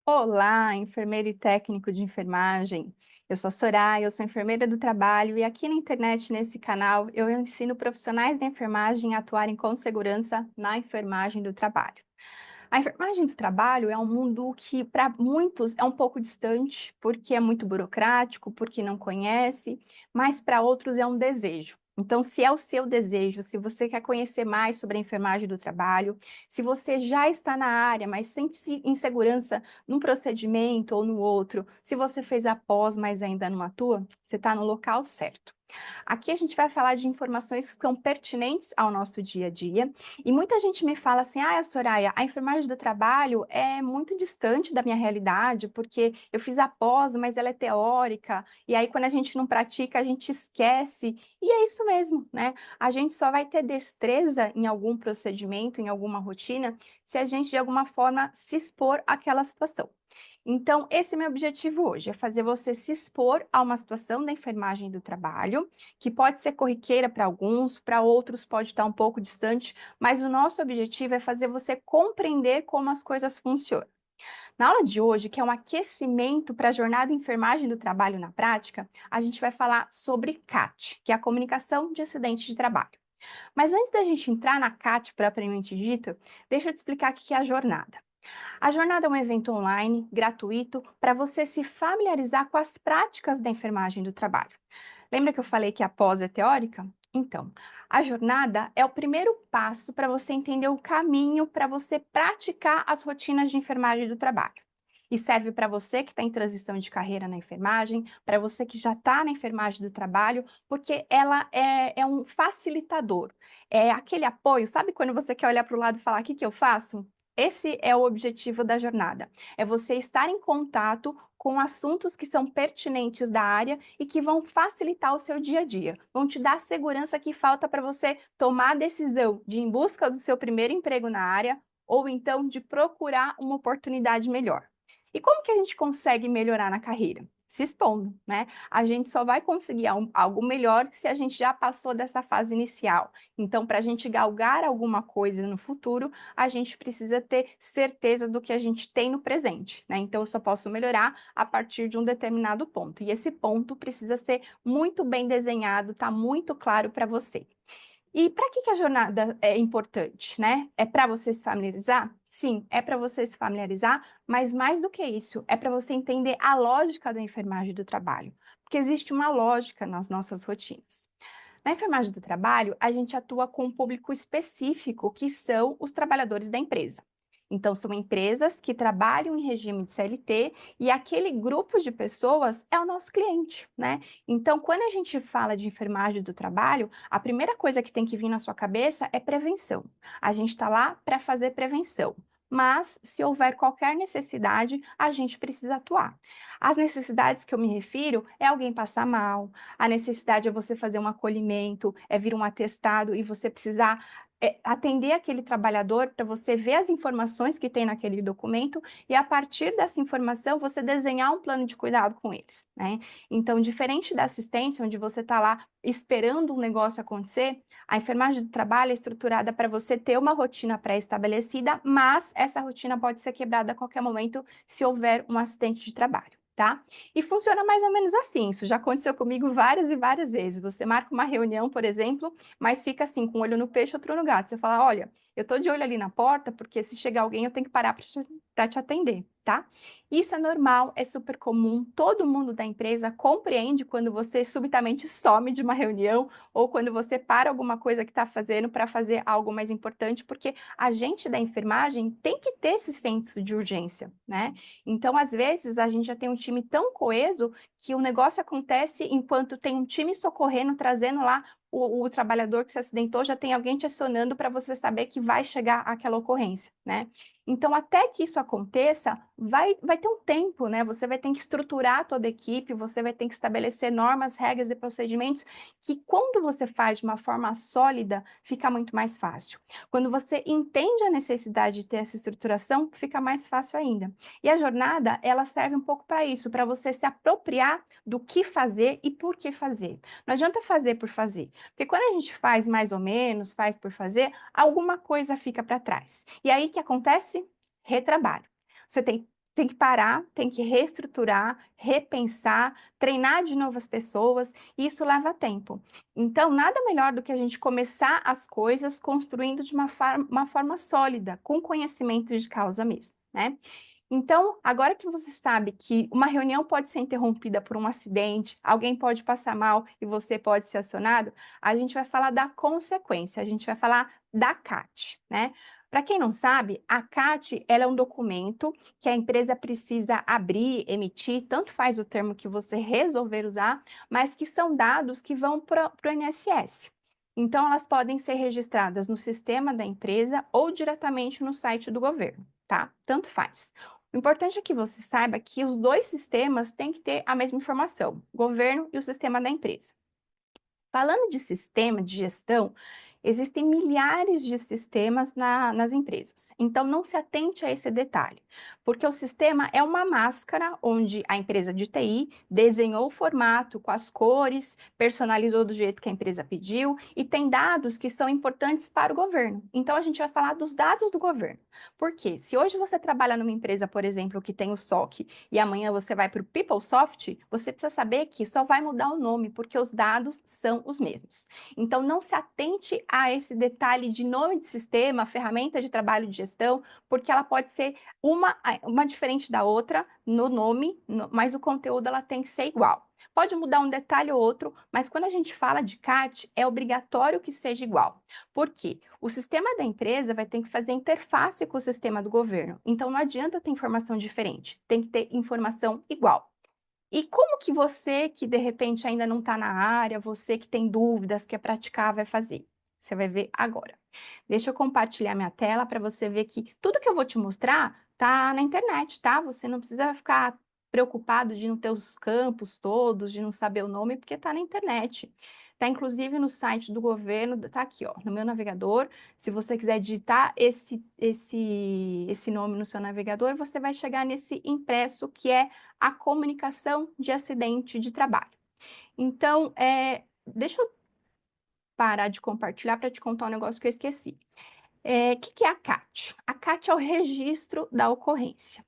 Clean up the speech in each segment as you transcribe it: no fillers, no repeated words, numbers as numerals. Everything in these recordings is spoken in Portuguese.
Olá, enfermeiro e técnico de enfermagem. Eu sou a Soraya, eu sou enfermeira do trabalho e aqui na internet, nesse canal, eu ensino profissionais da enfermagem a atuarem com segurança na enfermagem do trabalho. A enfermagem do trabalho é um mundo que, para muitos, é um pouco distante, porque é muito burocrático, porque não conhece, mas para outros é um desejo. Então, se é o seu desejo, se você quer conhecer mais sobre a enfermagem do trabalho, se você já está na área, mas sente-se insegurança num procedimento ou no outro, se você fez a pós, mas ainda não atua, você está no local certo. Aqui a gente vai falar de informações que são pertinentes ao nosso dia a dia, e muita gente me fala assim: "Ah, Soraya, a enfermagem do trabalho é muito distante da minha realidade, porque eu fiz a pós, mas ela é teórica, e aí quando a gente não pratica, a gente esquece". E é isso mesmo, né? A gente só vai ter destreza em algum procedimento, em alguma rotina, se a gente de alguma forma se expor àquela situação. Então, esse é meu objetivo hoje, é fazer você se expor a uma situação da enfermagem do trabalho, que pode ser corriqueira para alguns, para outros pode estar um pouco distante, mas o nosso objetivo é fazer você compreender como as coisas funcionam. Na aula de hoje, que é um aquecimento para a jornada enfermagem do trabalho na prática, a gente vai falar sobre CAT, que é a comunicação de acidente de trabalho. Mas antes da gente entrar na CAT propriamente dita, deixa eu te explicar o que é a jornada. A jornada é um evento online, gratuito, para você se familiarizar com as práticas da enfermagem do trabalho. Lembra que eu falei que a pós é teórica? Então, a jornada é o primeiro passo para você entender o caminho para você praticar as rotinas de enfermagem do trabalho. E serve para você que está em transição de carreira na enfermagem, para você que já está na enfermagem do trabalho, porque ela é um facilitador. É aquele apoio, sabe quando você quer olhar para o lado e falar: o que que eu faço? Esse é o objetivo da jornada, é você estar em contato com assuntos que são pertinentes da área e que vão facilitar o seu dia a dia, vão te dar a segurança que falta para você tomar a decisão de ir em busca do seu primeiro emprego na área ou então de procurar uma oportunidade melhor. E como que a gente consegue melhorar na carreira? Se expondo, né? A gente só vai conseguir algo melhor se a gente já passou dessa fase inicial. Então, para a gente galgar alguma coisa no futuro, a gente precisa ter certeza do que a gente tem no presente, né? Então, eu só posso melhorar a partir de um determinado ponto. E esse ponto precisa ser muito bem desenhado, tá muito claro para você. E para que a jornada é importante, né? É para você se familiarizar? Sim, é para você se familiarizar, mas mais do que isso, é para você entender a lógica da enfermagem do trabalho, porque existe uma lógica nas nossas rotinas. Na enfermagem do trabalho, a gente atua com um público específico, que são os trabalhadores da empresa. Então, são empresas que trabalham em regime de CLT e aquele grupo de pessoas é o nosso cliente, né? Então, quando a gente fala de enfermagem do trabalho, a primeira coisa que tem que vir na sua cabeça é prevenção. A gente está lá para fazer prevenção. Mas, se houver qualquer necessidade, a gente precisa atuar. As necessidades que eu me refiro é alguém passar mal, a necessidade é você fazer um acolhimento, é vir um atestado e você precisar atender aquele trabalhador para você ver as informações que tem naquele documento e, a partir dessa informação, você desenhar um plano de cuidado com eles, né? Então, diferente da assistência, onde você está lá esperando um negócio acontecer, a enfermagem do trabalho é estruturada para você ter uma rotina pré-estabelecida, mas essa rotina pode ser quebrada a qualquer momento se houver um acidente de trabalho. Tá? E funciona mais ou menos assim, isso já aconteceu comigo várias e várias vezes. Você marca uma reunião, por exemplo, mas fica assim, com um olho no peixe, outro no gato. Você fala: olha, eu tô de olho ali na porta, porque se chegar alguém, eu tenho que parar para te atender, tá? Isso é normal, é super comum, todo mundo da empresa compreende quando você subitamente some de uma reunião ou quando você para alguma coisa que está fazendo para fazer algo mais importante, porque a gente da enfermagem tem que ter esse senso de urgência, né? Então, às vezes, a gente já tem um time tão coeso que o negócio acontece enquanto tem um time socorrendo, trazendo lá o trabalhador que se acidentou, já tem alguém te acionando para você saber que vai chegar aquela ocorrência, né? Então, até que isso aconteça, vai ter um tempo, né? Você vai ter que estruturar toda a equipe, você vai ter que estabelecer normas, regras e procedimentos que, quando você faz de uma forma sólida, fica muito mais fácil. Quando você entende a necessidade de ter essa estruturação, fica mais fácil ainda. E a jornada, ela serve um pouco para isso, para você se apropriar do que fazer e por que fazer. Não adianta fazer por fazer, porque quando a gente faz mais ou menos, faz por fazer, alguma coisa fica para trás. E aí o que acontece? Retrabalho. Você tem tem que parar, tem que reestruturar, repensar, treinar de novo as pessoas, e isso leva tempo. Então, nada melhor do que a gente começar as coisas construindo de uma forma sólida, com conhecimento de causa mesmo, né? Então, agora que você sabe que uma reunião pode ser interrompida por um acidente, alguém pode passar mal e você pode ser acionado, a gente vai falar da consequência, a gente vai falar da CAT, né? Para quem não sabe, a CAT ela é um documento que a empresa precisa abrir, emitir, tanto faz o termo que você resolver usar, mas que são dados que vão para o INSS. Então, elas podem ser registradas no sistema da empresa ou diretamente no site do governo, tá? Tanto faz. O importante é que você saiba que os dois sistemas têm que ter a mesma informação, o governo e o sistema da empresa. Falando de sistema de gestão, existem milhares de sistemas nas empresas. Então, não se atente a esse detalhe, porque o sistema é uma máscara onde a empresa de TI desenhou o formato com as cores, personalizou do jeito que a empresa pediu e tem dados que são importantes para o governo. Então, a gente vai falar dos dados do governo. Porque se hoje você trabalha numa empresa, por exemplo, que tem o SOC e amanhã você vai para o PeopleSoft, você precisa saber que só vai mudar o nome, porque os dados são os mesmos. Então, não se atente a esse detalhe de nome de sistema, ferramenta de trabalho de gestão, porque ela pode ser uma diferente da outra no nome, mas o conteúdo ela tem que ser igual. Pode mudar um detalhe ou outro, mas quando a gente fala de CAT, é obrigatório que seja igual. Por quê? O sistema da empresa vai ter que fazer interface com o sistema do governo. Então, não adianta ter informação diferente, tem que ter informação igual. E como que você, que de repente ainda não está na área, você que tem dúvidas, quer praticar, vai fazer? Você vai ver agora. Deixa eu compartilhar minha tela para você ver que tudo que eu vou te mostrar tá na internet, tá? Você não precisa ficar preocupado de não ter os campos todos, de não saber o nome, porque tá na internet. Tá inclusive no site do governo, tá aqui, ó, no meu navegador. Se você quiser digitar esse nome no seu navegador, você vai chegar nesse impresso que é a comunicação de acidente de trabalho. Então, deixa eu parar de compartilhar para te contar um negócio que eu esqueci. Que é a CAT? A CAT é o registro da ocorrência.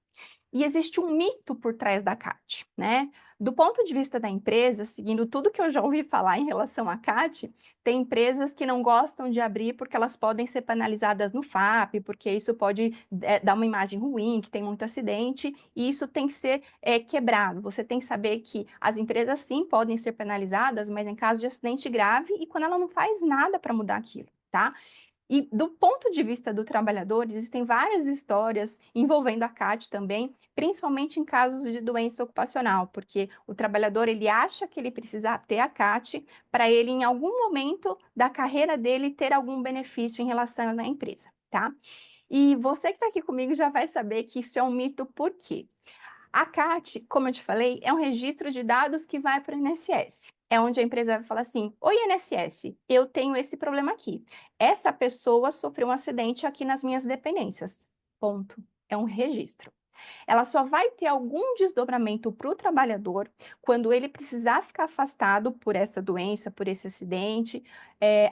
E existe um mito por trás da CAT, né? Do ponto de vista da empresa, seguindo tudo que eu já ouvi falar em relação à CAT, tem empresas que não gostam de abrir porque elas podem ser penalizadas no FAP, porque isso pode dar uma imagem ruim, que tem muito acidente, e isso tem que ser quebrado. Você tem que saber que as empresas sim podem ser penalizadas, mas em caso de acidente grave e quando ela não faz nada para mudar aquilo, tá? E do ponto de vista do trabalhador, existem várias histórias envolvendo a CAT também, principalmente em casos de doença ocupacional, porque o trabalhador ele acha que ele precisa ter a CAT para ele, em algum momento da carreira dele, ter algum benefício em relação à empresa, tá? E você que está aqui comigo já vai saber que isso é um mito, por quê? A CAT, como eu te falei, é um registro de dados que vai para o INSS. É onde a empresa vai falar assim: oi, INSS, eu tenho esse problema aqui. Essa pessoa sofreu um acidente aqui nas minhas dependências. Ponto. É um registro. Ela só vai ter algum desdobramento para o trabalhador quando ele precisar ficar afastado por essa doença, por esse acidente,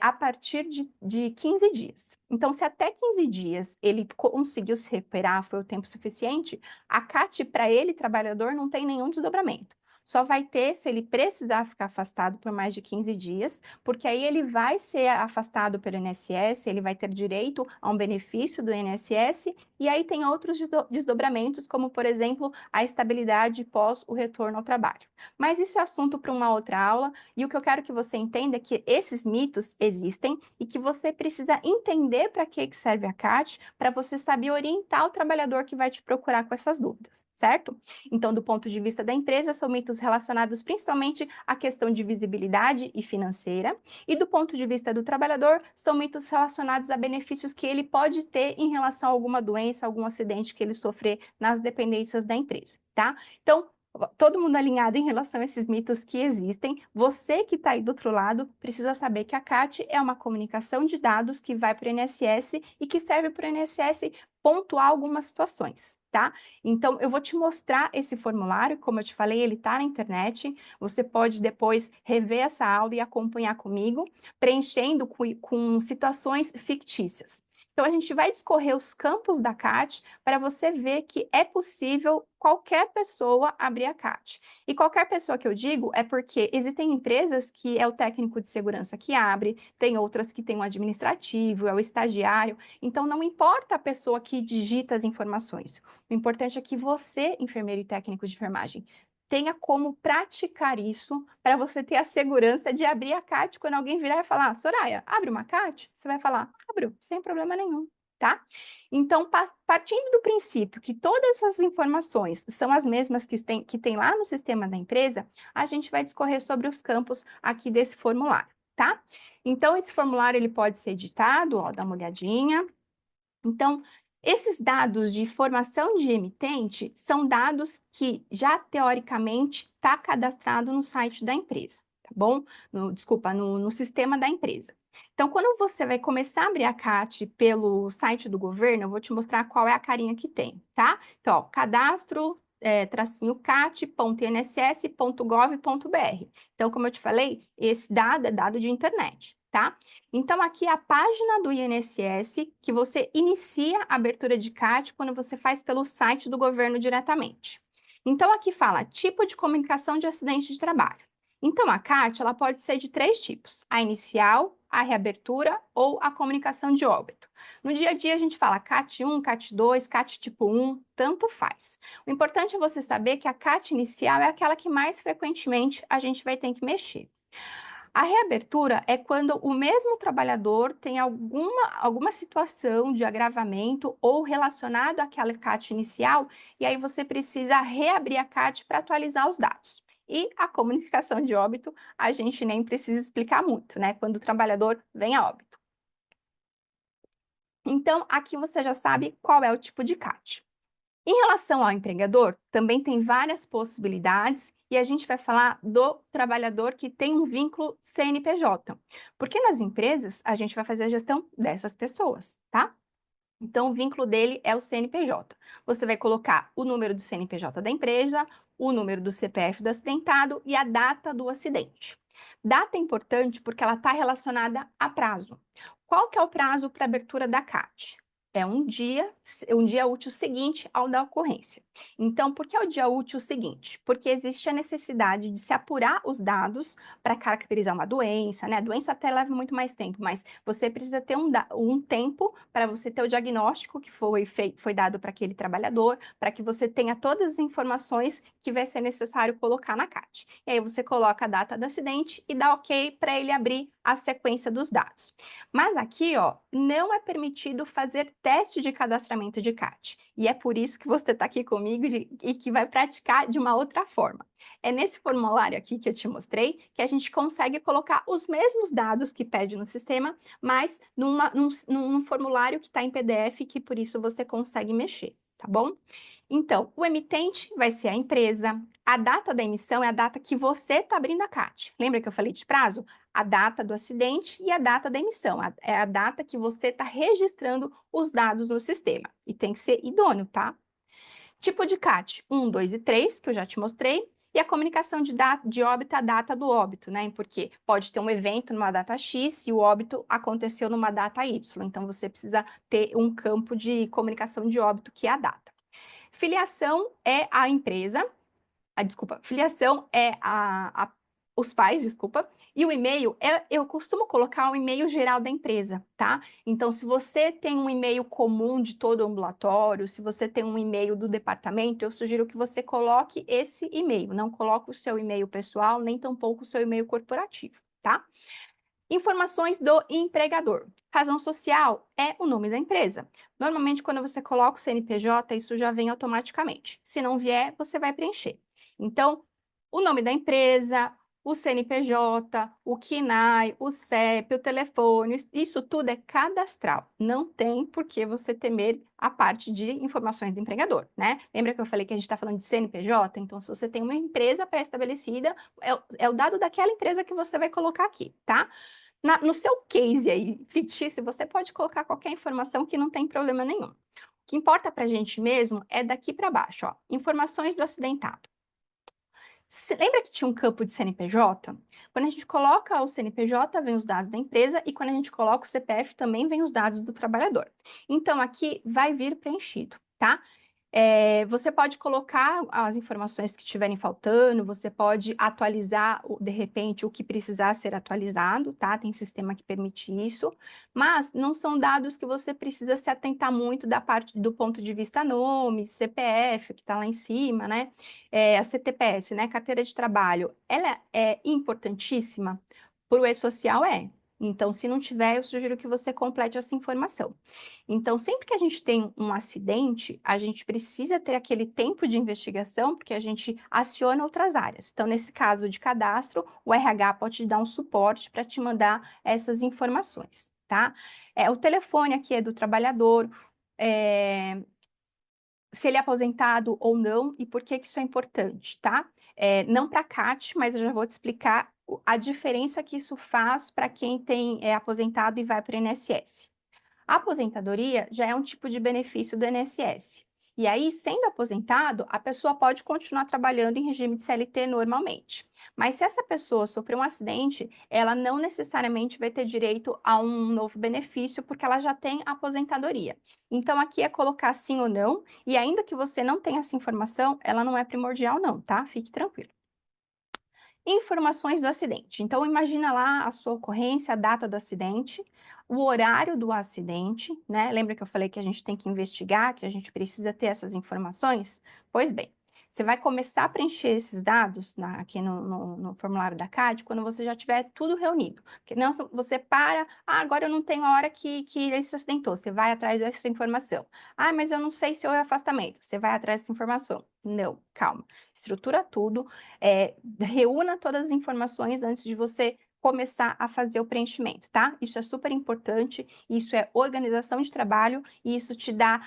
a partir de 15 dias. Então, se até 15 dias ele conseguiu se recuperar, foi o tempo suficiente, a CAT para ele, trabalhador, não tem nenhum desdobramento. Só vai ter se ele precisar ficar afastado por mais de 15 dias, porque aí ele vai ser afastado pelo INSS, ele vai ter direito a um benefício do INSS, e aí tem outros desdobramentos, como, por exemplo, a estabilidade pós o retorno ao trabalho. Mas isso é assunto para uma outra aula, e o que eu quero que você entenda é que esses mitos existem e que você precisa entender para que serve a CAT, para você saber orientar o trabalhador que vai te procurar com essas dúvidas, certo? Então, do ponto de vista da empresa, são mitos relacionados principalmente à questão de visibilidade e financeira, e do ponto de vista do trabalhador, são mitos relacionados a benefícios que ele pode ter em relação a alguma doença, algum acidente que ele sofrer nas dependências da empresa, tá? Então, todo mundo alinhado em relação a esses mitos que existem. Você que está aí do outro lado precisa saber que a CAT é uma comunicação de dados que vai para o INSS e que serve para o INSS pontuar algumas situações, tá? Então, eu vou te mostrar esse formulário, como eu te falei, ele está na internet. Você pode depois rever essa aula e acompanhar comigo, preenchendo com situações fictícias. Então, a gente vai discorrer os campos da CAT para você ver que é possível qualquer pessoa abrir a CAT. E qualquer pessoa que eu digo é porque existem empresas que é o técnico de segurança que abre, tem outras que tem o administrativo, é o estagiário. Então, não importa a pessoa que digita as informações. O importante é que você, enfermeiro e técnico de enfermagem, tenha como praticar isso para você ter a segurança de abrir a CAT quando alguém virar e falar, Soraya, abre uma CAT? Você vai falar, abro, sem problema nenhum, tá? Então, partindo do princípio que todas essas informações são as mesmas que tem lá no sistema da empresa, a gente vai discorrer sobre os campos aqui desse formulário, tá? Então, esse formulário ele pode ser editado, ó, dá uma olhadinha. Então, esses dados de formação de emitente são dados que já teoricamente está cadastrado no site da empresa, tá bom? Desculpa, no sistema da empresa. Então, quando você vai começar a abrir a CAT pelo site do governo, eu vou te mostrar qual é a carinha que tem, tá? Então, ó, cadastro, tracinho cat.inss.gov.br. Então, como eu te falei, esse dado é dado de internet, tá? Então, aqui é a página do INSS que você inicia a abertura de CAT quando você faz pelo site do governo diretamente. Então, aqui fala tipo de comunicação de acidente de trabalho. Então, a CAT ela pode ser de 3 tipos: a inicial, a reabertura ou a comunicação de óbito. No dia a dia, a gente fala CAT 1, CAT 2, CAT tipo 1, tanto faz. O importante é você saber que a CAT inicial é aquela que mais frequentemente a gente vai ter que mexer. A reabertura é quando o mesmo trabalhador tem alguma situação de agravamento ou relacionado àquela CAT inicial, e aí você precisa reabrir a CAT para atualizar os dados. E a comunicação de óbito, a gente nem precisa explicar muito, né? Quando o trabalhador vem a óbito. Então, aqui você já sabe qual é o tipo de CAT. Em relação ao empregador, também tem várias possibilidades e a gente vai falar do trabalhador que tem um vínculo CNPJ, porque nas empresas a gente vai fazer a gestão dessas pessoas, tá? Então, o vínculo dele é o CNPJ. Você vai colocar o número do CNPJ da empresa, o número do CPF do acidentado e a data do acidente. Data é importante porque ela está relacionada a prazo. Qual que é o prazo para abertura da CAT? É um dia útil seguinte ao da ocorrência. Então, por que é o dia útil seguinte? Porque existe a necessidade de se apurar os dados para caracterizar uma doença, né? A doença até leva muito mais tempo, mas você precisa ter um tempo para você ter o diagnóstico que foi dado para aquele trabalhador, para que você tenha todas as informações que vai ser necessário colocar na CAT. E aí você coloca a data do acidente e dá OK para ele abrir a sequência dos dados. Mas aqui, ó, não é permitido fazer teste de cadastramento de CAT. E é por isso que você está aqui comigo e que vai praticar de uma outra forma. É nesse formulário aqui que eu te mostrei que a gente consegue colocar os mesmos dados que pede no sistema, mas num formulário que está em PDF, que por isso você consegue mexer, tá bom? Então, o emitente vai ser a empresa, a data da emissão é a data que você está abrindo a CAT. Lembra que eu falei de prazo? A data do acidente e a data da emissão. É a data que você está registrando os dados no sistema. E tem que ser idôneo, tá? Tipo de CAT, 1, 2 e 3, que eu já te mostrei. E a comunicação de óbito é a data do óbito, né? Porque pode ter um evento numa data X e o óbito aconteceu numa data Y. Então, você precisa ter um campo de comunicação de óbito, que é a data. Filiação é a empresa, desculpa, filiação é os pais, desculpa, e o e-mail eu costumo colocar o e-mail geral da empresa, tá? Então, se você tem um e-mail comum de todo o ambulatório, se você tem um e-mail do departamento, eu sugiro que você coloque esse e-mail, não coloque o seu e-mail pessoal, nem tampouco o seu e-mail corporativo, tá? Informações do empregador. Razão social é o nome da empresa. Normalmente, quando você coloca o CNPJ, isso já vem automaticamente. Se não vier, você vai preencher. Então, o nome da empresa, o CNPJ, o CNAE, o CEP, o telefone, isso tudo é cadastral. Não tem por que você temer a parte de informações do empregador, né? Lembra que eu falei que a gente está falando de CNPJ? Então, se você tem uma empresa pré-estabelecida, é o dado daquela empresa que você vai colocar aqui, tá? No seu case aí, fictício, você pode colocar qualquer informação que não tem problema nenhum. O que importa para a gente mesmo é daqui para baixo, ó, informações do acidentado. Você lembra que tinha um campo de CNPJ? Quando a gente coloca o CNPJ, vem os dados da empresa, e quando a gente coloca o CPF, também vem os dados do trabalhador. Então, aqui vai vir preenchido, tá? Você pode colocar as informações que estiverem faltando, você pode atualizar, de repente, o que precisar ser atualizado, tá? Tem sistema que permite isso, mas não são dados que você precisa se atentar muito da parte do ponto de vista nome, CPF, que está lá em cima, né? A CTPS, né? Carteira de trabalho, ela é importantíssima para o e-social, é. Então, se não tiver, eu sugiro que você complete essa informação. Então, sempre que a gente tem um acidente, a gente precisa ter aquele tempo de investigação, porque a gente aciona outras áreas. Então, nesse caso de cadastro, o RH pode te dar um suporte para te mandar essas informações, tá? O telefone aqui é do trabalhador, é, se ele é aposentado ou não e por que que isso é importante, tá? Não para CAT, mas eu já vou te explicar a diferença que isso faz para quem é aposentado e vai para o INSS. A aposentadoria já é um tipo de benefício do INSS. E aí, sendo aposentado, a pessoa pode continuar trabalhando em regime de CLT normalmente. Mas se essa pessoa sofrer um acidente, ela não necessariamente vai ter direito a um novo benefício, porque ela já tem aposentadoria. Então, aqui é colocar sim ou não, e ainda que você não tenha essa informação, ela não é primordial não, tá? Fique tranquilo. Informações do acidente. Então, imagina lá a sua ocorrência, a data do acidente, o horário do acidente, né? Lembra que eu falei que a gente tem que investigar, que a gente precisa ter essas informações? Pois bem, você vai começar a preencher esses dados aqui no formulário da CAD quando você já tiver tudo reunido. Porque não, você para, agora eu não tenho a hora que ele se acidentou, você vai atrás dessa informação. Mas eu não sei se houve afastamento, você vai atrás dessa informação. Não, calma. Estrutura tudo, reúna todas as informações antes de você começar a fazer o preenchimento, tá? Isso é super importante, isso é organização de trabalho e isso te dá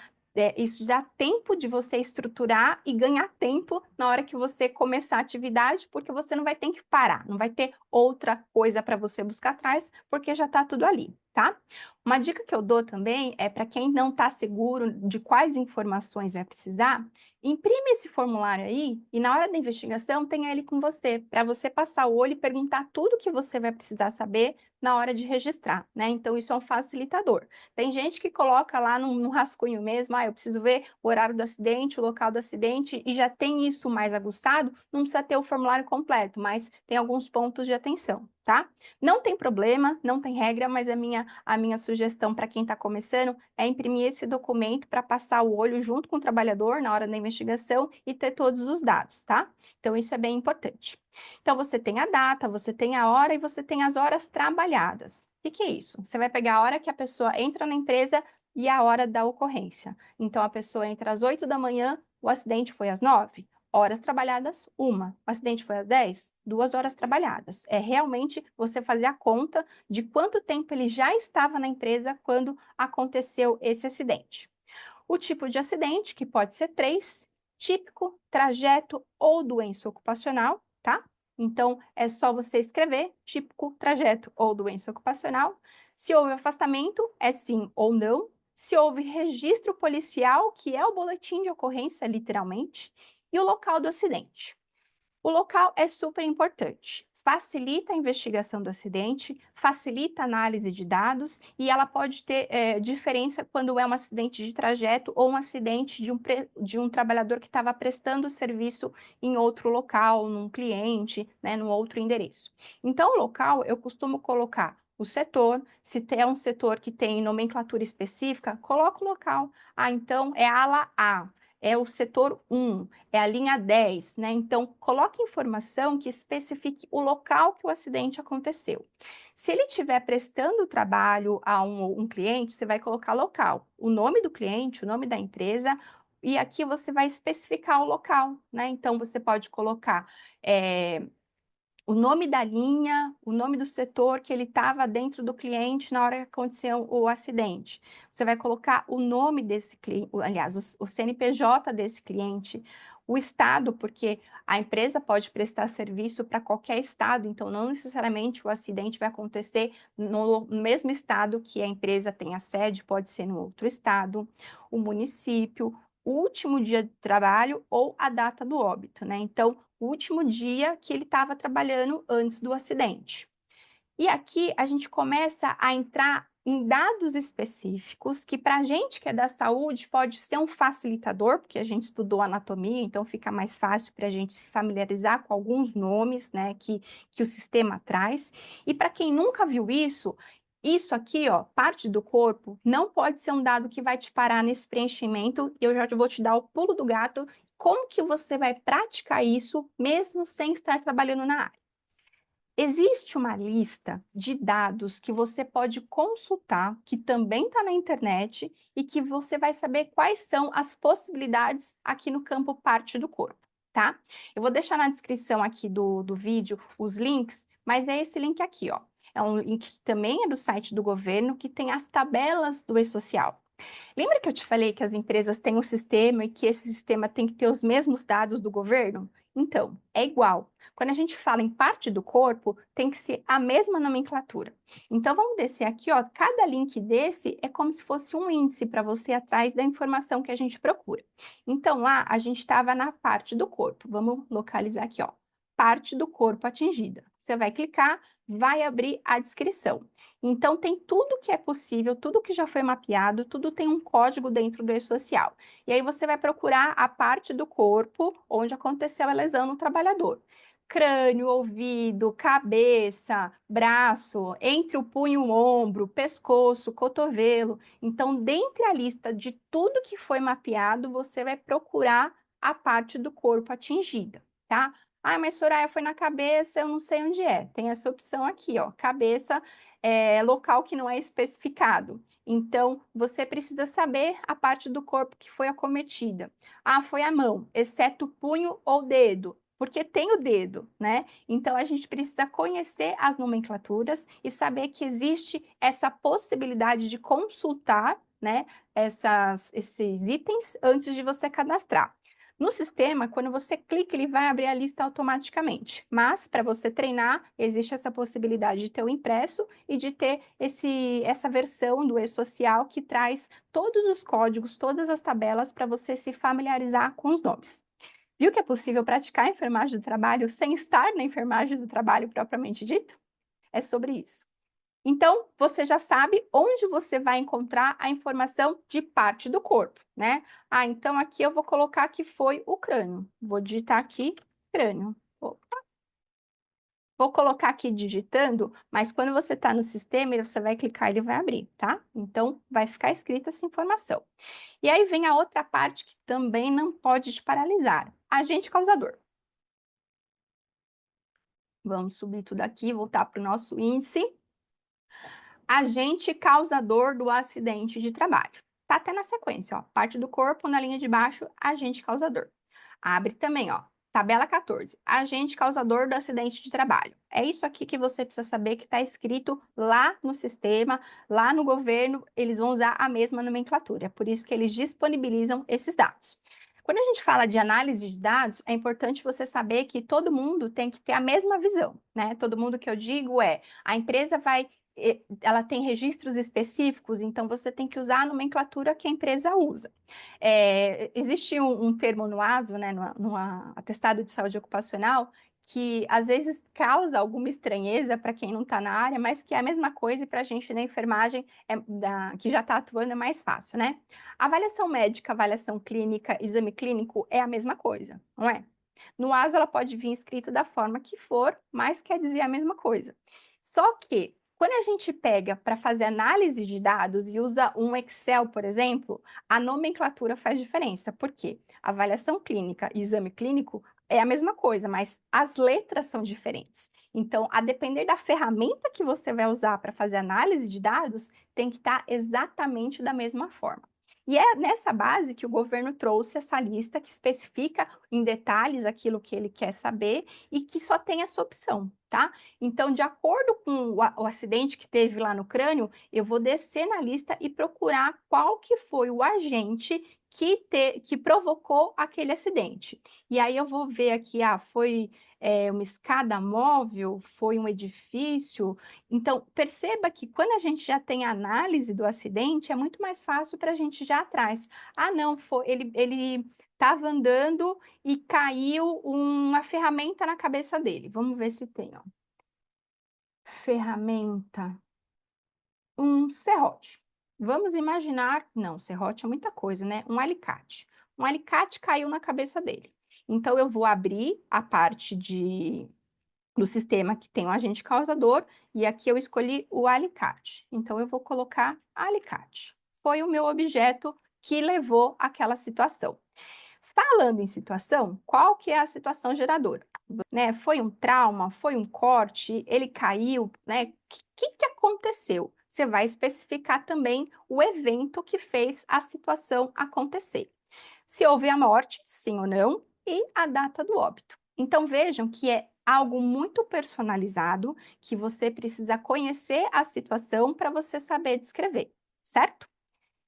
tempo de você estruturar e ganhar tempo na hora que você começar a atividade, porque você não vai ter que parar, não vai ter outra coisa para você buscar atrás, porque já está tudo ali, tá? Uma dica que eu dou também é para quem não está seguro de quais informações vai precisar, imprime esse formulário aí e na hora da investigação tenha ele com você, para você passar o olho e perguntar tudo que você vai precisar saber na hora de registrar, né? Então isso é um facilitador. Tem gente que coloca lá no rascunho mesmo, eu preciso ver o horário do acidente, o local do acidente e já tem isso mais aguçado, não precisa ter o formulário completo, mas tem alguns pontos de atenção, tá? Não tem problema, não tem regra, mas a minha sugestão para quem está começando é imprimir esse documento para passar o olho junto com o trabalhador na hora da investigação e ter todos os dados, tá? Então, isso é bem importante. Então, você tem a data, você tem a hora e você tem as horas trabalhadas. O que é isso? Você vai pegar a hora que a pessoa entra na empresa e a hora da ocorrência. Então, a pessoa entra às 8 da manhã, o acidente foi às 9. Horas trabalhadas, 1. O acidente foi às 10, 2 horas trabalhadas. É realmente você fazer a conta de quanto tempo ele já estava na empresa quando aconteceu esse acidente. O tipo de acidente, que pode ser 3, típico, trajeto ou doença ocupacional, tá? Então, é só você escrever típico, trajeto ou doença ocupacional. Se houve afastamento, é sim ou não. Se houve registro policial, que é o boletim de ocorrência, literalmente, e o local do acidente. O local é super importante. Facilita a investigação do acidente, facilita a análise de dados e ela pode ter diferença quando é um acidente de trajeto ou um acidente de um trabalhador que estava prestando serviço em outro local, num cliente, né, num outro endereço. Então, o local eu costumo colocar o setor, se é um setor que tem nomenclatura específica, coloca o local. Então é a ala A, é o setor 1, é a linha 10, né? Então, coloque informação que especifique o local que o acidente aconteceu. Se ele estiver prestando trabalho a um cliente, você vai colocar local, o nome do cliente, o nome da empresa, e aqui você vai especificar o local, né? Então, você pode colocar o nome da linha, o nome do setor que ele estava dentro do cliente na hora que aconteceu o acidente. Você vai colocar o nome desse cliente, aliás, o CNPJ desse cliente, o estado, porque a empresa pode prestar serviço para qualquer estado, então não necessariamente o acidente vai acontecer no mesmo estado que a empresa tem a sede, pode ser no outro estado, o município, o último dia de trabalho ou a data do óbito, né? Então, o último dia que ele estava trabalhando antes do acidente. E aqui a gente começa a entrar em dados específicos que para a gente que é da saúde pode ser um facilitador, porque a gente estudou anatomia, então fica mais fácil para a gente se familiarizar com alguns nomes, né, que o sistema traz. E para quem nunca viu isso aqui, ó, parte do corpo, não pode ser um dado que vai te parar nesse preenchimento. Eu já vou te dar o pulo do gato, como que você vai praticar isso mesmo sem estar trabalhando na área. Existe uma lista de dados que você pode consultar, que também está na internet, e que você vai saber quais são as possibilidades aqui no campo parte do corpo, tá? Eu vou deixar na descrição aqui do vídeo os links, mas é esse link aqui, ó. É um link que também é do site do governo, que tem as tabelas do E-Social. Lembra que eu te falei que as empresas têm um sistema e que esse sistema tem que ter os mesmos dados do governo? Então, é igual. Quando a gente fala em parte do corpo, tem que ser a mesma nomenclatura. Então, vamos descer aqui, ó. Cada link desse é como se fosse um índice para você ir atrás da informação que a gente procura. Então, lá a gente estava na parte do corpo. Vamos localizar aqui, ó. Parte do corpo atingida. Você vai clicar, vai abrir a descrição. Então, tem tudo que é possível, tudo que já foi mapeado, tudo tem um código dentro do E-Social. E aí você vai procurar a parte do corpo onde aconteceu a lesão no trabalhador. Crânio, ouvido, cabeça, braço, entre o punho e o ombro, pescoço, cotovelo. Então, dentre a lista de tudo que foi mapeado, você vai procurar a parte do corpo atingida, tá? Ah, mas Soraya, foi na cabeça, eu não sei onde é. Tem essa opção aqui, ó, cabeça, local que não é especificado. Então, você precisa saber a parte do corpo que foi acometida. Ah, foi a mão, exceto punho ou dedo, porque tem o dedo, né? Então, a gente precisa conhecer as nomenclaturas e saber que existe essa possibilidade de consultar, né, esses itens antes de você cadastrar. No sistema, quando você clica, ele vai abrir a lista automaticamente. Mas, para você treinar, existe essa possibilidade de ter o impresso e de ter essa versão do E-Social que traz todos os códigos, todas as tabelas para você se familiarizar com os nomes. Viu que é possível praticar a enfermagem do trabalho sem estar na enfermagem do trabalho propriamente dito? É sobre isso. Então, você já sabe onde você vai encontrar a informação de parte do corpo, né? Ah, então aqui eu vou colocar que foi o crânio. Vou digitar aqui crânio. Vou colocar aqui digitando, mas quando você está no sistema, você vai clicar e ele vai abrir, tá? Então, vai ficar escrita essa informação. E aí vem a outra parte que também não pode te paralisar. Agente causador. Vamos subir tudo aqui, voltar para o nosso índice. Agente causador do acidente de trabalho. Tá até na sequência, ó. Parte do corpo, na linha de baixo, agente causador. Abre também, ó. Tabela 14, agente causador do acidente de trabalho. É isso aqui que você precisa saber que está escrito lá no sistema, lá no governo, eles vão usar a mesma nomenclatura. É por isso que eles disponibilizam esses dados. Quando a gente fala de análise de dados, é importante você saber que todo mundo tem que ter a mesma visão, né? Todo mundo que eu digo a empresa ela tem registros específicos, então você tem que usar a nomenclatura que a empresa usa. Existe um termo no ASO, né, no atestado de saúde ocupacional, que às vezes causa alguma estranheza para quem não está na área, mas que é a mesma coisa e para a gente da enfermagem que já está atuando é mais fácil, né? Avaliação médica, avaliação clínica, exame clínico é a mesma coisa, não é? No ASO ela pode vir escrito da forma que for, mas quer dizer a mesma coisa. Só que quando a gente pega para fazer análise de dados e usa um Excel, por exemplo, a nomenclatura faz diferença. Por quê? Avaliação clínica e exame clínico é a mesma coisa, mas as letras são diferentes. Então, a depender da ferramenta que você vai usar para fazer análise de dados, tem que estar exatamente da mesma forma. E é nessa base que o governo trouxe essa lista que especifica em detalhes aquilo que ele quer saber e que só tem essa opção, tá? Então, de acordo com o acidente que teve lá no crânio, eu vou descer na lista e procurar qual que foi o agente que provocou aquele acidente. E aí eu vou ver aqui, foi uma escada móvel, foi um edifício. Então, perceba que quando a gente já tem a análise do acidente, é muito mais fácil para a gente já atrás. Ah, não, ele estava andando e caiu uma ferramenta na cabeça dele. Vamos ver se tem, ó. Ferramenta. Um serrote. Vamos imaginar, não, serrote é muita coisa, né? Um alicate. Um alicate caiu na cabeça dele. Então, eu vou abrir a parte do sistema que tem o agente causador e aqui eu escolhi o alicate. Então, eu vou colocar alicate. Foi o meu objeto que levou àquela situação. Falando em situação, qual que é a situação geradora? Né? Foi um trauma? Foi um corte? Ele caiu? Né? Que aconteceu? Você vai especificar também o evento que fez a situação acontecer. Se houve a morte, sim ou não, e a data do óbito. Então vejam que é algo muito personalizado, que você precisa conhecer a situação para você saber descrever, certo?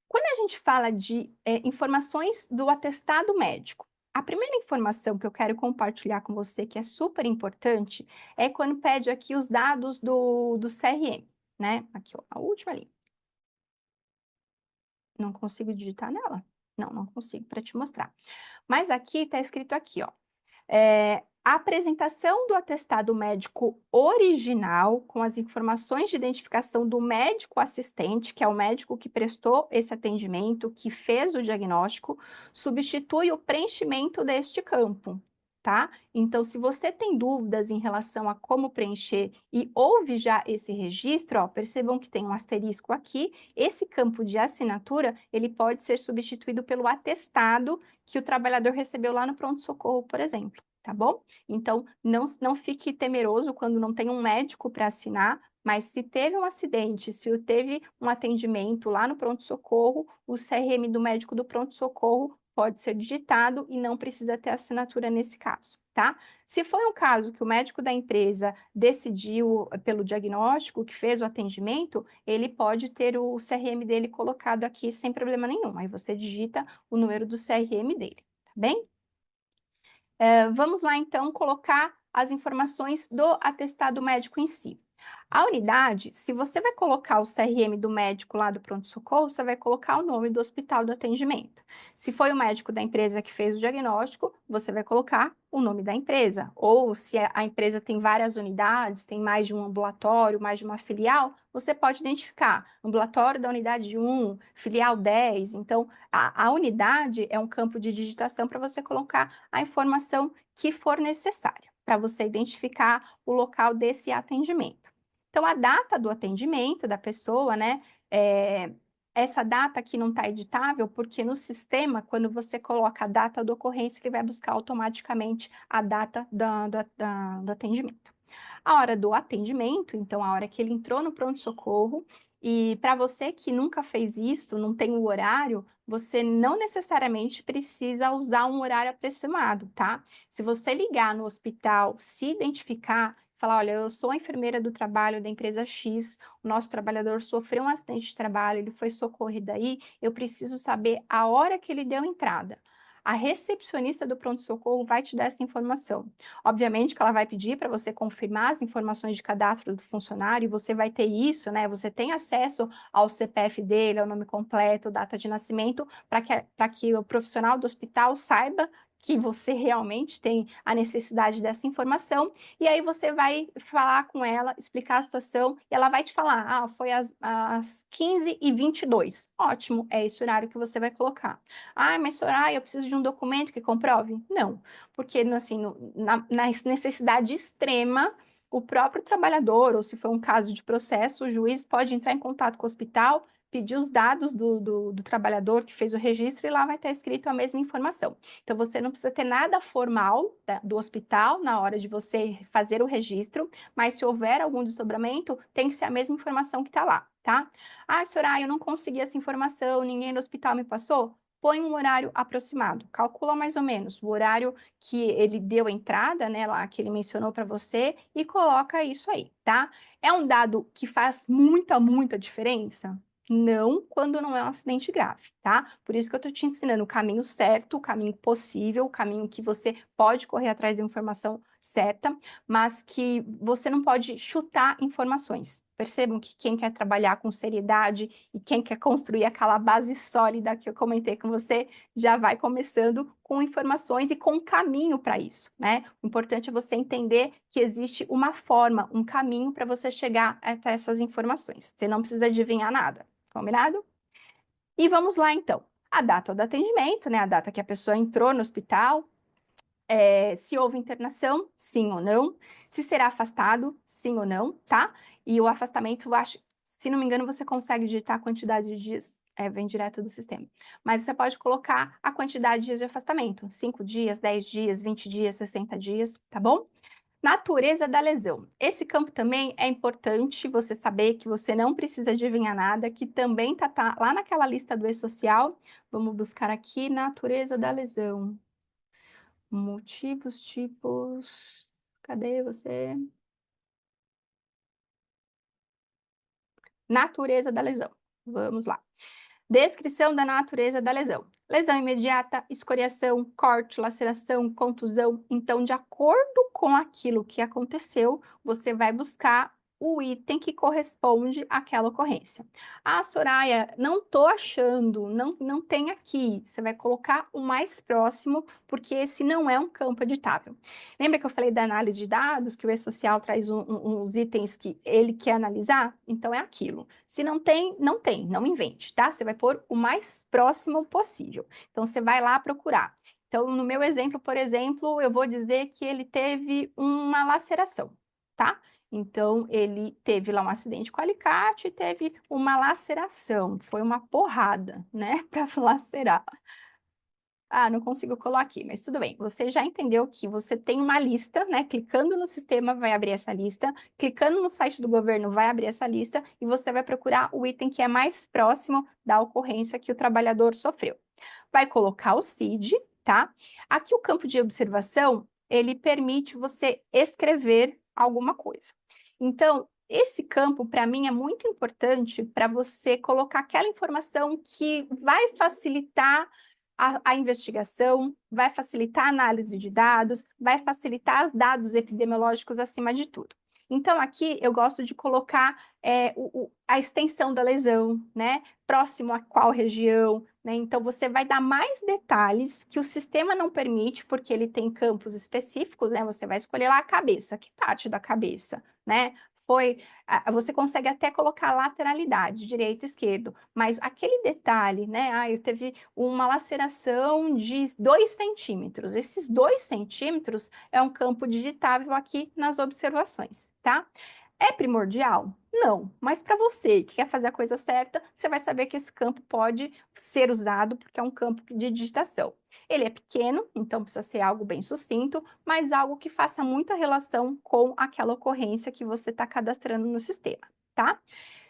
Quando a gente fala de informações do atestado médico, a primeira informação que eu quero compartilhar com você, que é super importante, é quando pede aqui os dados do CRM, né? Aqui, ó, a última ali. Não consigo digitar nela? Não, não consigo, para te mostrar. Mas aqui está escrito aqui, ó. A apresentação do atestado médico original, com as informações de identificação do médico assistente, que é o médico que prestou esse atendimento, que fez o diagnóstico, substitui o preenchimento deste campo, tá? Então, se você tem dúvidas em relação a como preencher e houve já esse registro, ó, percebam que tem um asterisco aqui, esse campo de assinatura, ele pode ser substituído pelo atestado que o trabalhador recebeu lá no pronto-socorro, por exemplo, tá bom? Então, não fique temeroso quando não tem um médico para assinar, mas se teve um acidente, se teve um atendimento lá no pronto-socorro, o CRM do médico do pronto-socorro pode ser digitado e não precisa ter assinatura nesse caso, tá? Se foi um caso que o médico da empresa decidiu pelo diagnóstico, que fez o atendimento, ele pode ter o CRM dele colocado aqui sem problema nenhum. Aí você digita o número do CRM dele, tá bem? Vamos lá, então, colocar as informações do atestado médico em si. A unidade, se você vai colocar o CRM do médico lá do pronto-socorro, você vai colocar o nome do hospital do atendimento. Se foi o médico da empresa que fez o diagnóstico, você vai colocar o nome da empresa. Ou se a empresa tem várias unidades, tem mais de um ambulatório, mais de uma filial, você pode identificar ambulatório da unidade 1, filial 10. Então, a unidade é um campo de digitação para você colocar a informação que for necessária, para você identificar o local desse atendimento. Então, a data do atendimento da pessoa, né? Essa data aqui não está editável, porque no sistema, quando você coloca a data da ocorrência, ele vai buscar automaticamente a data do atendimento. A hora do atendimento, então, a hora que ele entrou no pronto-socorro, e para você que nunca fez isso, não tem o horário, você não necessariamente precisa usar um horário aproximado, tá? Se você ligar no hospital, se identificar, falar, olha, eu sou a enfermeira do trabalho da empresa X, o nosso trabalhador sofreu um acidente de trabalho, ele foi socorrido aí, eu preciso saber a hora que ele deu entrada. A recepcionista do pronto-socorro vai te dar essa informação. Obviamente que ela vai pedir para você confirmar as informações de cadastro do funcionário, e você vai ter isso, né? Você tem acesso ao CPF dele, ao nome completo, data de nascimento, para que o profissional do hospital saiba que você realmente tem a necessidade dessa informação, e aí você vai falar com ela, explicar a situação, e ela vai te falar, foi às 15h22. Ótimo, é esse horário que você vai colocar. Mas Soraya, eu preciso de um documento que comprove? Não, porque assim, na necessidade extrema, o próprio trabalhador, ou se for um caso de processo, o juiz pode entrar em contato com o hospital, pedir os dados do trabalhador que fez o registro e lá vai estar escrito a mesma informação. Então, você não precisa ter nada formal do hospital na hora de você fazer o registro, mas se houver algum desdobramento, tem que ser a mesma informação que está lá, tá? Soraya, eu não consegui essa informação, ninguém no hospital me passou? Põe um horário aproximado, calcula mais ou menos o horário que ele deu entrada, né, lá que ele mencionou para você e coloca isso aí, tá? É um dado que faz muita diferença? não quando não é um acidente grave, tá? Por isso que eu tô te ensinando o caminho certo, o caminho possível, o caminho que você pode correr atrás da informação certa, mas que você não pode chutar informações. Percebam que quem quer trabalhar com seriedade e quem quer construir aquela base sólida que eu comentei com você, já vai começando com informações e com um caminho para isso, né? O importante é você entender que existe uma forma, um caminho para você chegar até essas informações. Você não precisa adivinhar nada, combinado? E vamos lá então. A data do atendimento, né? A data que a pessoa entrou no hospital, se houve internação, sim ou não, se será afastado, sim ou não, tá? E o afastamento, eu acho, se não me engano, você consegue digitar a quantidade de dias, vem direto do sistema. Mas você pode colocar a quantidade de dias de afastamento, 5 dias, 10 dias, 20 dias, 60 dias, tá bom? Natureza da lesão. Esse campo também é importante você saber que você não precisa adivinhar nada, que também tá lá naquela lista do e-social. Vamos buscar aqui natureza da lesão. Motivos, tipos. Cadê você? Natureza da lesão. Vamos lá. Descrição da natureza da lesão. Lesão imediata, escoriação, corte, laceração, contusão. Então, de acordo com aquilo que aconteceu, você vai buscar o item que corresponde àquela ocorrência. Ah, Soraya, não estou achando, não tem aqui. Você vai colocar o mais próximo, porque esse não é um campo editável. Lembra que eu falei da análise de dados, que o e-social traz uns itens que ele quer analisar? Então é aquilo. Se não tem, não tem, não invente, tá? Você vai pôr o mais próximo possível. Então você vai lá procurar. Então, no meu exemplo, por exemplo, eu vou dizer que ele teve uma laceração, tá? Então, ele teve lá um acidente com alicate, teve uma laceração, foi uma porrada, né, para lacerar. Ah, não consigo colar aqui, mas tudo bem. Você já entendeu que você tem uma lista, né? Clicando no sistema vai abrir essa lista, clicando no site do governo vai abrir essa lista e você vai procurar o item que é mais próximo da ocorrência que o trabalhador sofreu. Vai colocar o CID, tá? Aqui o campo de observação, ele permite você escrever alguma coisa. Então, esse campo, para mim, é muito importante para você colocar aquela informação que vai facilitar a investigação, vai facilitar a análise de dados, vai facilitar os dados epidemiológicos acima de tudo. Então, aqui eu gosto de colocar a extensão da lesão, né? Próximo a qual região, né? Então, você vai dar mais detalhes que o sistema não permite, porque ele tem campos específicos, né? Você vai escolher lá a cabeça, que parte da cabeça, né? Você consegue até colocar lateralidade, direito e esquerdo, mas aquele detalhe, né? Ah, eu teve uma laceração de 2 centímetros. Esses 2 centímetros é um campo digitável aqui nas observações, tá? É primordial? Não, mas para você que quer fazer a coisa certa, você vai saber que esse campo pode ser usado porque é um campo de digitação. Ele é pequeno, então precisa ser algo bem sucinto, mas algo que faça muita relação com aquela ocorrência que você está cadastrando no sistema, tá?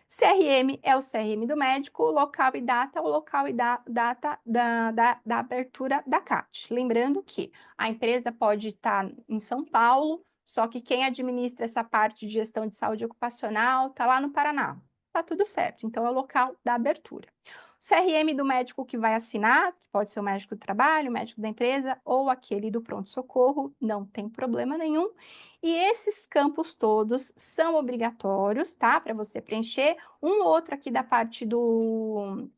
CRM é o CRM do médico, local e data, o local e data da abertura da CAT. Lembrando que a empresa pode estar em São Paulo, só que quem administra essa parte de gestão de saúde ocupacional está lá no Paraná. Tá tudo certo, então é o local da abertura. CRM do médico que vai assinar, que pode ser o médico do trabalho, o médico da empresa ou aquele do pronto-socorro, não tem problema nenhum. E esses campos todos são obrigatórios, tá? Para você preencher. Um ou outro aqui da parte do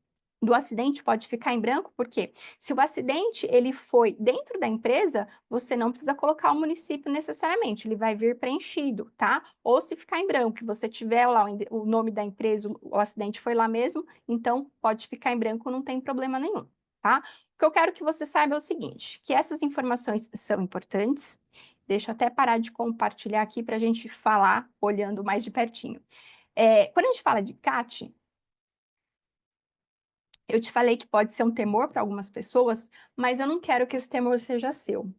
acidente pode ficar em branco, porque se o acidente ele foi dentro da empresa, você não precisa colocar o município necessariamente, ele vai vir preenchido, tá? Ou se ficar em branco, que você tiver lá o nome da empresa, o acidente foi lá mesmo, então pode ficar em branco, não tem problema nenhum, tá? O que eu quero que você saiba é o seguinte, que essas informações são importantes. Deixa eu até parar de compartilhar aqui para a gente falar olhando mais de pertinho. Quando a gente fala de CAT, eu te falei que pode ser um temor para algumas pessoas, mas eu não quero que esse temor seja seu.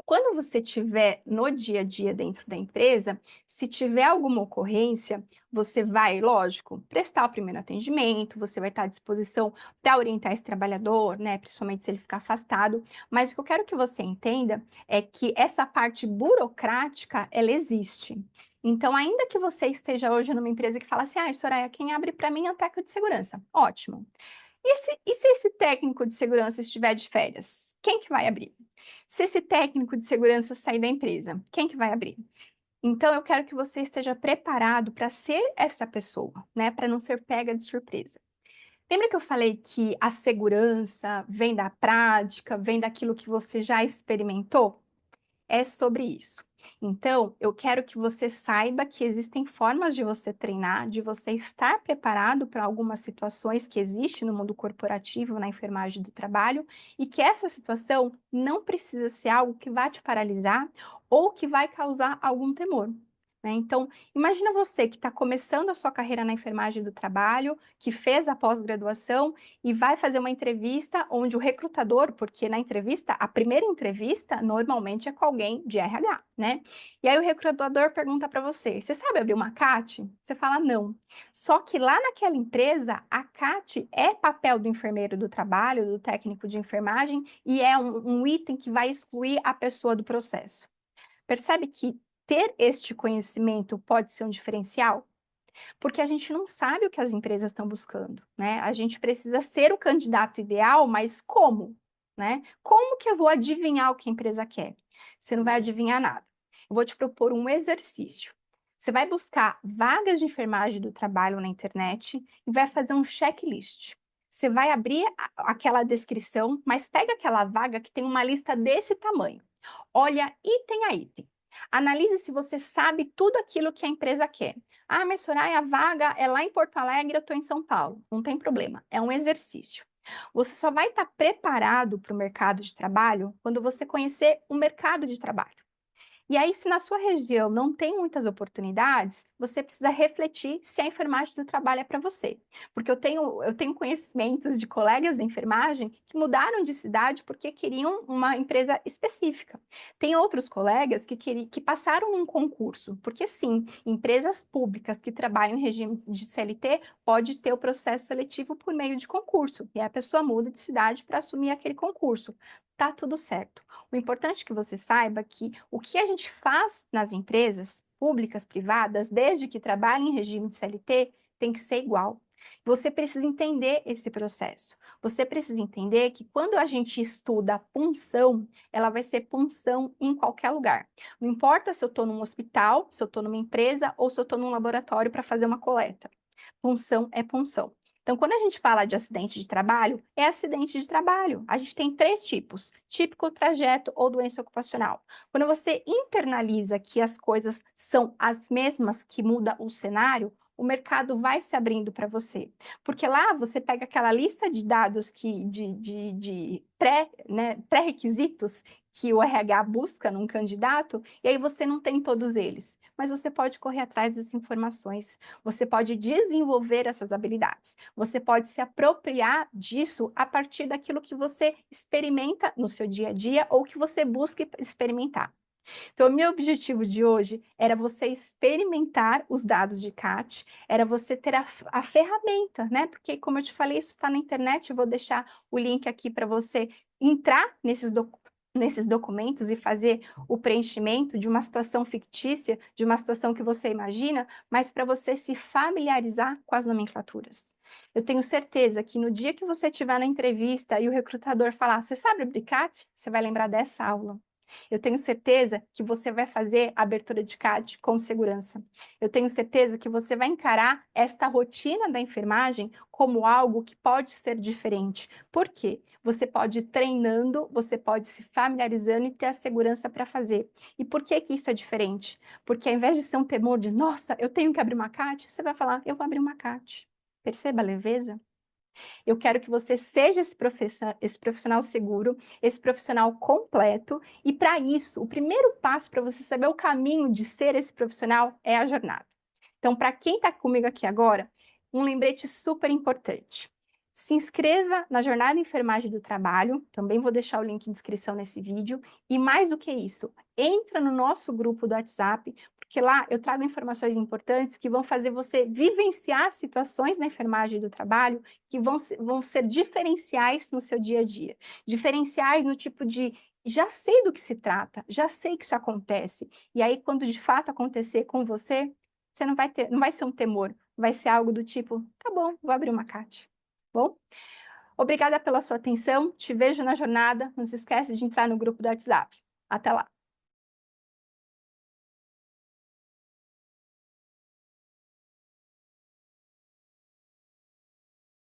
Quando você estiver no dia a dia dentro da empresa, se tiver alguma ocorrência, você vai, lógico, prestar o primeiro atendimento, você vai estar à disposição para orientar esse trabalhador, né, principalmente se ele ficar afastado. Mas o que eu quero que você entenda é que essa parte burocrática, ela existe. Então, ainda que você esteja hoje numa empresa que fala assim, ah, Soraya, quem abre para mim é o técnico de segurança. Ótimo. E se esse técnico de segurança estiver de férias, quem que vai abrir? Se esse técnico de segurança sair da empresa, quem que vai abrir? Então, eu quero que você esteja preparado para ser essa pessoa, né? Para não ser pega de surpresa. Lembra que eu falei que a segurança vem da prática, vem daquilo que você já experimentou? É sobre isso. Então, eu quero que você saiba que existem formas de você treinar, de você estar preparado para algumas situações que existem no mundo corporativo, na enfermagem do trabalho, e que essa situação não precisa ser algo que vai te paralisar ou que vai causar algum temor. Né? Então, imagina você que está começando a sua carreira na enfermagem do trabalho, que fez a pós-graduação e vai fazer uma entrevista onde o recrutador, porque na entrevista, a primeira entrevista normalmente é com alguém de RH, né? E aí o recrutador pergunta para você: você sabe abrir uma CAT? Você fala não. Só que lá naquela empresa, a CAT é papel do enfermeiro do trabalho, do técnico de enfermagem, e é um item que vai excluir a pessoa do processo. Percebe que ter este conhecimento pode ser um diferencial? Porque a gente não sabe o que as empresas estão buscando, né? A gente precisa ser o candidato ideal, mas como, né? Como que eu vou adivinhar o que a empresa quer? Você não vai adivinhar nada. Eu vou te propor um exercício. Você vai buscar vagas de enfermagem do trabalho na internet e vai fazer um checklist. Você vai abrir aquela descrição, mas pega aquela vaga que tem uma lista desse tamanho. Olha item a item. Analise se você sabe tudo aquilo que a empresa quer. Ah, mas Soraya, a vaga é lá em Porto Alegre, eu estou em São Paulo. Não tem problema, é um exercício. Você só vai estar preparado para o mercado de trabalho quando você conhecer o mercado de trabalho. E aí, se na sua região não tem muitas oportunidades, você precisa refletir se a enfermagem do trabalho é para você. Porque eu tenho conhecimentos de colegas de enfermagem que mudaram de cidade porque queriam uma empresa específica. Tem outros colegas que passaram num concurso, porque sim, empresas públicas que trabalham em regime de CLT pode ter o processo seletivo por meio de concurso, e a pessoa muda de cidade para assumir aquele concurso. Tá tudo certo. O importante é que você saiba que o que a gente faz nas empresas públicas, privadas, desde que trabalhe em regime de CLT, tem que ser igual. Você precisa entender esse processo. Você precisa entender que quando a gente estuda a punção, ela vai ser punção em qualquer lugar. Não importa se eu estou num hospital, se eu estou numa empresa ou se eu estou num laboratório para fazer uma coleta. Punção é punção. Então, quando a gente fala de acidente de trabalho, é acidente de trabalho. A gente tem três tipos: típico, trajeto ou doença ocupacional. Quando você internaliza que as coisas são as mesmas, que muda o cenário, o mercado vai se abrindo para você. Porque lá você pega aquela lista de dados de né, pré-requisitos que o RH busca num candidato, e aí você não tem todos eles. Mas você pode correr atrás dessas informações, você pode desenvolver essas habilidades, você pode se apropriar disso a partir daquilo que você experimenta no seu dia a dia ou que você busca experimentar. Então, o meu objetivo de hoje era você experimentar os dados de CAT, era você ter a ferramenta, né? Porque, como eu te falei, isso está na internet, eu vou deixar o link aqui para você entrar nesses documentos e fazer o preenchimento de uma situação fictícia, de uma situação que você imagina, mas para você se familiarizar com as nomenclaturas. Eu tenho certeza que no dia que você estiver na entrevista e o recrutador falar, você sabe abrir CAT? Você vai lembrar dessa aula. Eu tenho certeza que você vai fazer a abertura de CAD com segurança. Eu tenho certeza que você vai encarar esta rotina da enfermagem como algo que pode ser diferente. Por quê? Você pode ir treinando, você pode se familiarizando e ter a segurança para fazer. E por que que isso é diferente? Porque ao invés de ser um temor de, nossa, eu tenho que abrir uma CAT, você vai falar, eu vou abrir uma CAT. Perceba a leveza? Eu quero que você seja esse profissional seguro, esse profissional completo, e para isso, o primeiro passo para você saber o caminho de ser esse profissional é a jornada. Então, para quem está comigo aqui agora, um lembrete super importante. Se inscreva na Jornada Enfermagem do Trabalho, também vou deixar o link em descrição nesse vídeo, e mais do que isso, entra no nosso grupo do WhatsApp, porque lá eu trago informações importantes que vão fazer você vivenciar situações na enfermagem do trabalho que vão ser diferenciais no seu dia a dia. Diferenciais no tipo de, já sei do que se trata, já sei que isso acontece, e aí quando de fato acontecer com você, você não vai ser um temor, vai ser algo do tipo, tá bom, vou abrir uma CAT. Bom, obrigada pela sua atenção, te vejo na jornada, não se esquece de entrar no grupo do WhatsApp. Até lá!